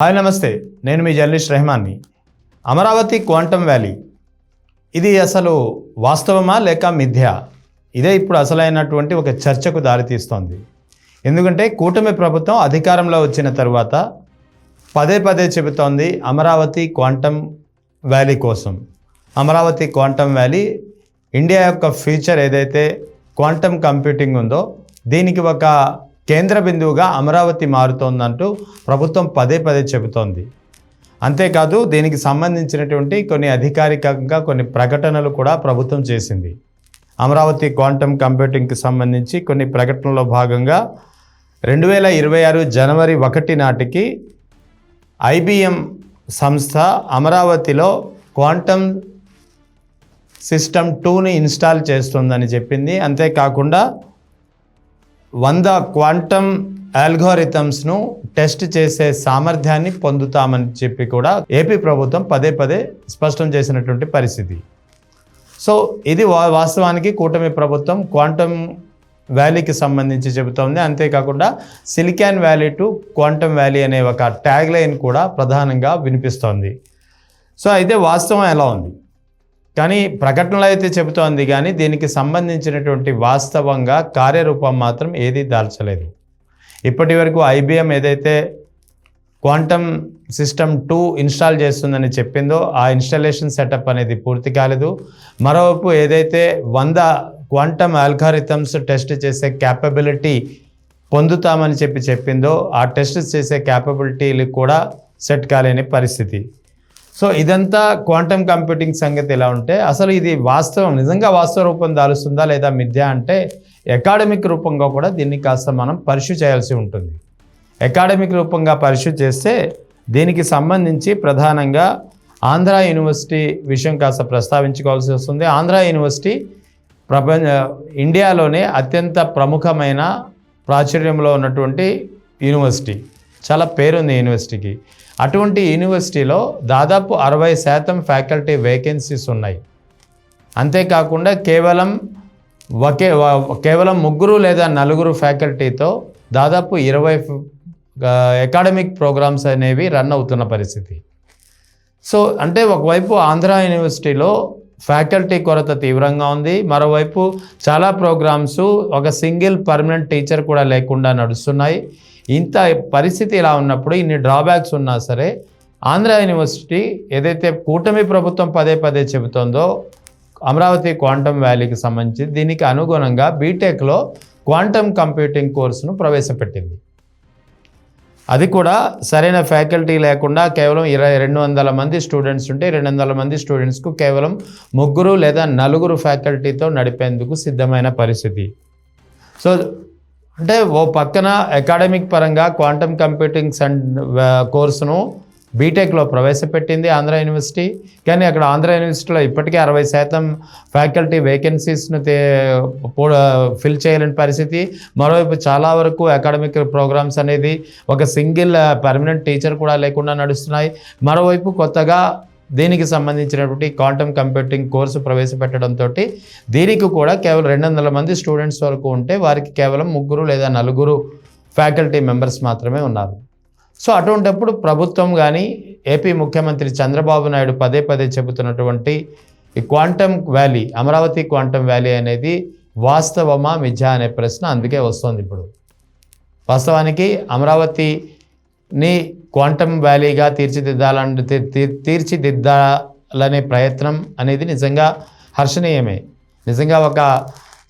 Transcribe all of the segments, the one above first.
Hi నమస్తే, నేను మీ journalist రెహమాన్ని. Amaravati quantum valley ఇది అసలు వాస్తవమా లేక మిథ్యా? ఇదే ఇప్పుడు అసలైనటువంటి ఒక చర్చకు దారితీస్తోంది. ఎందుకంటే కూటమి ప్రభుత్వం అధికారంలో వచ్చిన తర్వాత పదే పదే చెబుతోంది అమరావతి క్వాంటమ్ వ్యాలీ కోసం. అమరావతి క్వాంటమ్ వ్యాలీ ఇండియా యొక్క ఫ్యూచర్ ఏదైతే క్వాంటమ్ కంప్యూటింగ్ ఉందో దీనికి ఒక కేంద్ర బిందువుగా అమరావతి మారుతోందంటూ ప్రభుత్వం పదే పదే చెబుతోంది. అంతేకాదు దీనికి సంబంధించినటువంటి కొన్ని అధికారికంగా కొన్ని ప్రకటనలు కూడా ప్రభుత్వం చేసింది. అమరావతి క్వాంటమ్ కంప్యూటింగ్కి సంబంధించి కొన్ని ప్రకటనలో భాగంగా 2026 జనవరి 1 నాటికి IBM సంస్థ అమరావతిలో క్వాంటమ్ సిస్టమ్ 2ని ఇన్స్టాల్ చేస్తుందని చెప్పింది. అంతేకాకుండా 100 క్వాంటమ్ ఆల్గోరిథమ్స్ను టెస్ట్ చేసే సామర్థ్యాన్ని పొందుతామని చెప్పి కూడా ఏపీ ప్రభుత్వం పదే పదే స్పష్టం చేసినటువంటి పరిస్థితి. సో ఇది వాస్తవానికి కూటమి ప్రభుత్వం క్వాంటమ్ వ్యాలీకి సంబంధించి చెబుతోంది. అంతేకాకుండా silicon valley to quantum valley అనే ఒక ట్యాగ్ లైన్ కూడా ప్రధానంగా వినిపిస్తోంది. సో అయితే వాస్తవం ఎలా ఉంది? కానీ ప్రకటనలు అయితే చెబుతోంది, కానీ దీనికి సంబంధించినటువంటి వాస్తవంగా కార్యరూపం మాత్రం ఏదీ దాల్చలేదు. ఇప్పటి వరకు IBM ఏదైతే క్వాంటమ్ సిస్టమ్ 2 ఇన్స్టాల్ చేస్తుందని చెప్పిందో ఆ ఇన్స్టాలేషన్ సెటప్ అనేది పూర్తి కాలేదు. మరోవైపు ఏదైతే 100 క్వాంటమ్ ఆల్గారిథమ్స్ టెస్ట్ చేసే క్యాపబిలిటీ పొందుతామని చెప్పిందో ఆ టెస్ట్ చేసే క్యాపబిలిటీలు కూడా సెట్ కాలేని పరిస్థితి. సో ఇదంతా క్వాంటమ్ కంప్యూటింగ్ సంగతి ఎలా ఉంటే అసలు ఇది వాస్తవం నిజంగా వాస్తవ రూపం దాలుస్తుందా లేదా మిథ్యా అంటే అకాడమిక్ రూపంగా కూడా దీన్ని కాస్త మనం పరిశు చేయాల్సి ఉంటుంది. అకాడమిక్ రూపంగా పరిశు చేస్తే దీనికి సంబంధించి ప్రధానంగా ఆంధ్ర యూనివర్సిటీ విషయం కాస్త ప్రస్తావించుకోవాల్సి వస్తుంది. ఆంధ్ర యూనివర్సిటీ ఇండియాలోనే అత్యంత ప్రముఖమైన ప్రాచుర్యంలో ఉన్నటువంటి యూనివర్సిటీ, చాలా పేరుంది యూనివర్సిటీకి. అటువంటి యూనివర్సిటీలో దాదాపు 60% ఫ్యాకల్టీ వేకెన్సీస్ ఉన్నాయి. అంతేకాకుండా కేవలం 3 లేదా 4 ఫ్యాకల్టీతో దాదాపు 20 అకాడమిక్ ప్రోగ్రామ్స్ అనేవి రన్ అవుతున్న పరిస్థితి. సో అంటే ఒకవైపు ఆంధ్ర యూనివర్సిటీలో ఫ్యాకల్టీ కొరత తీవ్రంగా ఉంది, మరోవైపు చాలా ప్రోగ్రామ్స్ ఒక సింగిల్ పర్మనెంట్ టీచర్ కూడా లేకుండా నడుస్తున్నాయి. ఇంత పరిస్థితి ఇలా ఉన్నప్పుడు ఇన్ని డ్రాబ్యాక్స్ ఉన్నా సరే ఆంధ్ర యూనివర్సిటీ ఏదైతే కూటమి ప్రభుత్వం పదే పదే చెబుతోందో అమరావతి క్వాంటమ్ వ్యాలీకి సంబంధించి దీనికి అనుగుణంగా బీటెక్లో క్వాంటమ్ కంప్యూటింగ్ కోర్సును ప్రవేశపెట్టింది. అది కూడా సరైన ఫ్యాకల్టీ లేకుండా కేవలం 200 మంది స్టూడెంట్స్ ఉంటే 200 మంది స్టూడెంట్స్కు కేవలం 3 లేదా 4 ఫ్యాకల్టీతో నడిపేందుకు సిద్ధమైన పరిస్థితి. సో అంటే ఓ పక్కన అకాడమిక్ పరంగా క్వాంటమ్ కంప్యూటింగ్ కోర్సును బీటెక్లో ప్రవేశపెట్టింది ఆంధ్ర యూనివర్సిటీ. కానీ అక్కడ ఆంధ్ర యూనివర్సిటీలో ఇప్పటికే 60% ఫ్యాకల్టీ వేకెన్సీస్ను ఫిల్ చేయలేని పరిస్థితి. మరోవైపు చాలా వరకు అకాడమిక్ ప్రోగ్రామ్స్ అనేది ఒక సింగిల్ పర్మనెంట్ టీచర్ కూడా లేకుండా నడుస్తున్నాయి. మరోవైపు కొత్తగా దీనికి సంబంధించినటువంటి క్వాంటమ్ కంప్యూటింగ్ కోర్సు ప్రవేశపెట్టడంతో దీనికి కూడా కేవలం 200 మంది స్టూడెంట్స్ వరకు ఉంటే వారికి కేవలం 3 లేదా 4 ఫ్యాకల్టీ మెంబర్స్ మాత్రమే ఉన్నారు. సో అటువంటిప్పుడు ప్రభుత్వం కానీ ఏపీ ముఖ్యమంత్రి చంద్రబాబు నాయుడు పదే పదే చెబుతున్నటువంటి ఈ quantum valley, Amaravati quantum valley అనేది వాస్తవమా మిథ్యా అనే ప్రశ్న అందుకే వస్తుంది. ఇప్పుడు వాస్తవానికి అమరావతిని క్వాంటమ్ వ్యాలీగా తీర్చిదిద్దాలనే ప్రయత్నం అనేది నిజంగా హర్షణీయమే. నిజంగా ఒక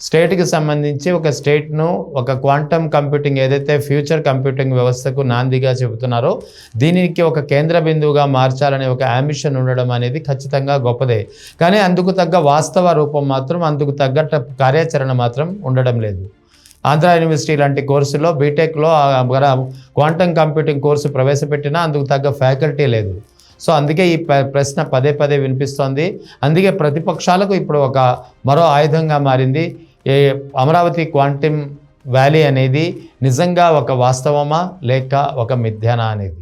స్టేట్కి సంబంధించి ఒక స్టేట్ను ఒక క్వాంటమ్ కంప్యూటింగ్ ఏదైతే ఫ్యూచర్ కంప్యూటింగ్ వ్యవస్థకు నాందిగా చెబుతున్నారో దీనికి ఒక కేంద్ర బిందువుగా మార్చాలనే ఒక అంబిషన్ ఉండడం అనేది ఖచ్చితంగా గొప్పదే. కానీ అందుకు తగ్గ వాస్తవ రూపం మాత్రం, అందుకు తగ్గట్టు కార్యాచరణ మాత్రం ఉండడం లేదు. ఆంధ్ర యూనివర్సిటీ లాంటి కోర్సులో బీటెక్లో క్వాంటమ్ కంప్యూటింగ్ కోర్సు ప్రవేశపెట్టినా అందుకు తగ్గ ఫ్యాకల్టీ లేదు. సో అందుకే ఈ ప్రశ్న పదే పదే వినిపిస్తోంది. అందుకే ప్రతిపక్షాలకు ఇప్పుడు ఒక మరో ఆయుధంగా మారింది. అమరావతి క్వాంటమ్ వ్యాలీ అనేది నిజంగా ఒక వాస్తవమా లేక ఒక మిథ్యానా అనేది.